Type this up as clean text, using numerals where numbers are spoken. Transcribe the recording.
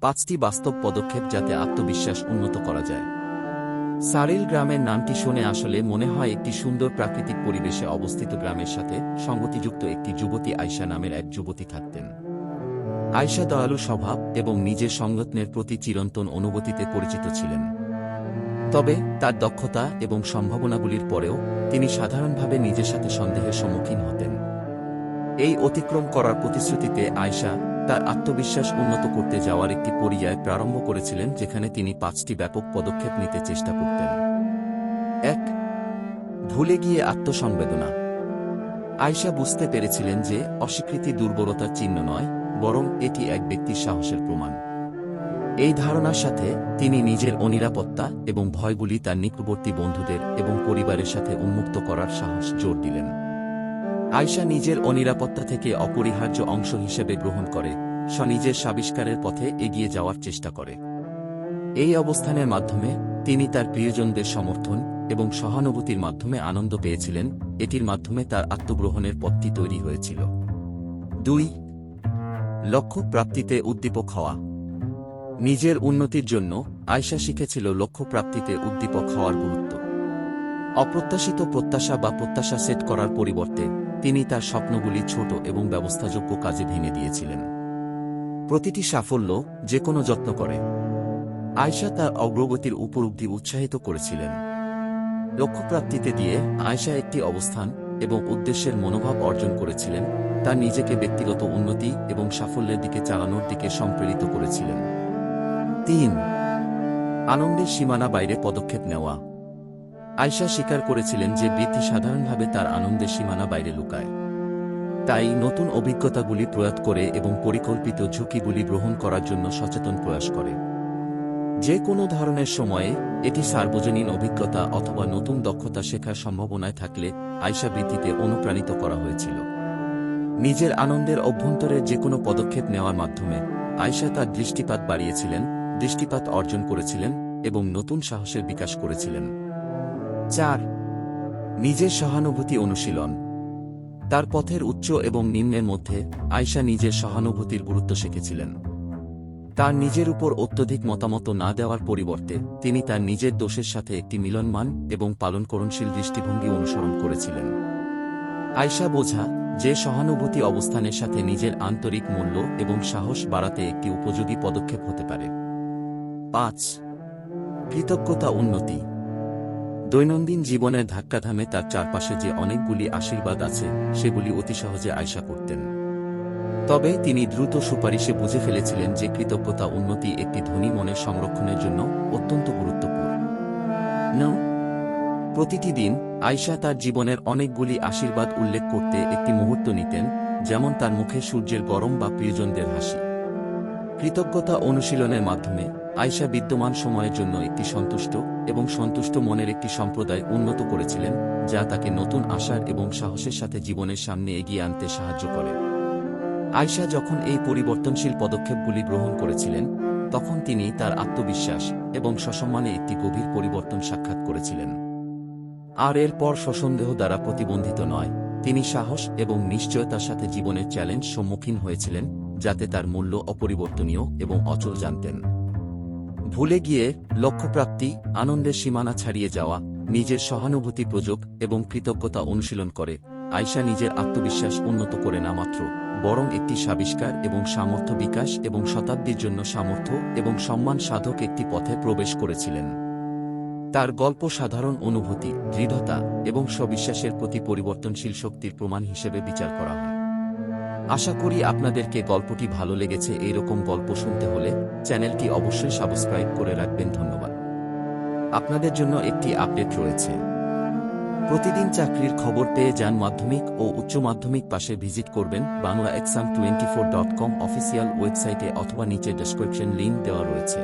5টি বাস্তব পদক্ষেপ যাতে আত্মবিশ্বাস উন্নত করা যায়। সারিল গ্রামের নামটি শুনে আসলে মনে হয় একটি সুন্দর প্রাকৃতিক পরিবেশে অবস্থিত গ্রামের সাথে সঙ্গতিযুক্ত একটি যুবতী আয়শা নামের এক যুবতী থাকতেন। আয়শা দয়ালু স্বভাব এবং নিজের সংযত্নের প্রতি চিরন্তন অনুভূতিতে পরিচিত ছিলেন। তবে তার দক্ষতা এবং সম্ভাবনাগুলির পরেও তিনি সাধারণভাবে নিজের সাথে সন্দেহের সম্মুখীন হতেন। এই অতিক্রম করার প্রতিশ্রুতিতে আয়শা তার আত্মবিশ্বাস উন্নত করতে যাওয়ার একটি পর্যায় প্রারম্ভ করেছিলেন, যেখানে তিনি 5টি ব্যাপক পদক্ষেপ নিতে চেষ্টা করতেন। 1. ভুলে গিয়ে আত্মসংবেদনা। আয়শা বুঝতে পেরেছিলেন যে অস্বীকৃতি দুর্বলতার চিহ্ন নয়, বরং এটি এক ব্যক্তির সাহসের প্রমাণ। এই ধারণার সাথে তিনি নিজের অনিরাপত্তা এবং ভয়গুলি তার নিকটবর্তী বন্ধুদের এবং পরিবারের সাথে উন্মুক্ত করার সাহস জোর দিলেন। আয়শা নিজের অনিরাপত্তা থেকে অপরিহার্য অংশ হিসেবে গ্রহণ করে নিজের আবিষ্কারের পথে এগিয়ে যাওয়ার চেষ্টা করে। এই অবস্থানের মাধ্যমে তিনি তার প্রিয়জনদের সমর্থন এবং সহানুভূতির মাধ্যমে আনন্দ পেয়েছিলেন, এটির মাধ্যমে তার আত্মগ্রহণের পথটি তৈরি হয়েছিল। 2. লক্ষ্য প্রাপ্তিতে উদ্দীপক হওয়া। নিজের উন্নতির জন্য আয়শা শিখেছিল লক্ষ্য প্রাপ্তিতে উদ্দীপক হওয়ার গুরুত্ব। অপ্রত্যাশিত প্রত্যাশা বা প্রত্যাশা সেট করার পরিবর্তে তিনি তার স্বপ্নগুলি ছোট এবং ব্যবস্থাযোগ্য কাজে ভেঙে দিয়েছিলেন। প্রতিটি সাফল্য যে কোনো যত্ন করে আয়শা তার অগ্রগতির উপলব্ধি উৎসাহিত করেছিলেন। লক্ষ্যপ্রাপ্তিতে দিয়ে আয়শা একটি অবস্থান এবং উদ্দেশ্যের মনোভাব অর্জন করেছিলেন, তার নিজেকে ব্যক্তিগত উন্নতি এবং সাফল্যের দিকে চালানোর দিকে সম্প্রেরিত করেছিলেন। 3. আনন্দের সীমানা বাইরে পদক্ষেপ নেওয়া। আয়শা স্বীকার করেছিলেন যে বৃদ্ধি সাধারণভাবে তার আনন্দের সীমানা বাইরে লুকায়। তাই নতুন অভিজ্ঞতাগুলি প্রয়োগ করে এবং পরিকল্পিত ঝুঁকিগুলি গ্রহণ করার জন্য সচেতন প্রয়াস করে। যে কোনো ধরনের সময়ে এটি সার্বজনীন অভিজ্ঞতা অথবা নতুন দক্ষতা শেখার সম্ভাবনায় থাকলে আয়শা বৃদ্ধিতে অনুপ্রাণিত করা হয়েছিল। নিজের আনন্দের অভ্যন্তরের যে কোনো পদক্ষেপ নেওয়ার মাধ্যমে আয়শা তার দৃষ্টিপাত বাড়িয়েছিলেন, দৃষ্টিপাত অর্জন করেছিলেন এবং নতুন সাহসের বিকাশ করেছিলেন। 4. নিজের সহানুভূতি অনুশীলন। তার পথের উচ্চ এবং নিম্নের মধ্যে আয়শা নিজের সহানুভূতির গুরুত্ব শিখেছিলেন। তার নিজের উপর অত্যধিক মতামত না দেওয়ার পরিবর্তে তিনি তার নিজের দোষের সাথে একটি মিলনমান এবং পালনকরণশীল দৃষ্টিভঙ্গি অনুসরণ করেছিলেন। আয়শা বোঝা যে সহানুভূতি অবস্থানের সাথে নিজের আন্তরিক মূল্য এবং সাহস বাড়াতে একটি উপযোগী পদক্ষেপ হতে পারে। 5. কৃতজ্ঞতা উন্নতি। দৈনন্দিন জীবনের ধাক্কাধামে তার চারপাশে যে অনেকগুলি আশীর্বাদ আছে সেগুলি অতি সহজে আয়শা করতেন। তবে তিনি দ্রুত সুপারিশে বুঝে ফেলেছিলেন যে কৃতজ্ঞতা উন্নতি একটি ধনী মনের সংরক্ষণের জন্য অত্যন্ত গুরুত্বপূর্ণ। প্রতিটি দিন আয়শা তার জীবনের অনেকগুলি আশীর্বাদ উল্লেখ করতে একটি মুহূর্ত নিতেন, যেমন তার মুখে সূর্যের গরম বা প্রিয়জনদের হাসি। কৃতজ্ঞতা অনুশীলনের মাধ্যমে আয়শা বিদ্যমান সময়ের জন্য একটি সন্তুষ্ট মনের একটি সম্প্রদায় উন্নত করেছিলেন, যা তাকে নতুন আশার এবং সাহসের সাথে জীবনের সামনে এগিয়ে আনতে সাহায্য করে। আয়শা যখন এই পরিবর্তনশীল পদক্ষেপগুলি গ্রহণ করেছিলেন, তখন তিনি তার আত্মবিশ্বাস এবং সসম্মানে একটি গভীর পরিবর্তন সাক্ষাৎ করেছিলেন। আর এরপর সসন্দেহ দ্বারা প্রতিবন্ধিত নয়, তিনি সাহস এবং নিশ্চয়তার সাথে জীবনের চ্যালেঞ্জ সম্মুখীন হয়েছিলেন, যাতে তার মূল্য অপরিবর্তনীয় এবং অচল জানতেন। ভুলে গিয়ে লক্ষ্যপ্রাপ্তি, আনন্দের সীমানা ছাড়িয়ে যাওয়া, নিজের সহানুভূতি প্রযোগ এবং কৃতজ্ঞতা অনুশীলন করে আয়শা নিজের আত্মবিশ্বাস উন্নত করে না মাত্র, বরং একটি আবিষ্কার এবং সামর্থ্য বিকাশ এবং শতাব্দীর জন্য সামর্থ্য এবং সম্মান সাধক একটি পথে প্রবেশ করেছিলেন। তার গল্প সাধারণ অনুভূতি, দৃঢ়তা এবং স্ববিশ্বাসের প্রতি পরিবর্তনশীল শক্তির প্রমাণ হিসেবে বিচার করা হয়। আশা করি আপনাদেরকে গল্পটি ভালো লেগেছে। এইরকম গল্প শুনতে হলে চ্যানেলটি অবশ্যই সাবস্ক্রাইব করে রাখবেন। ধন্যবাদ। আপনাদের জন্য একটি আপডেট রয়েছে। প্রতিদিন চাকরির খবর পেয়ে যান মাধ্যমিক ও উচ্চ মাধ্যমিক পাশে ভিজিট করবেন banglaexam24.com অফিসিয়াল ওয়েবসাইটে অথবা নিচে ডেসক্রিপশন লিংক দেওয়া রয়েছে।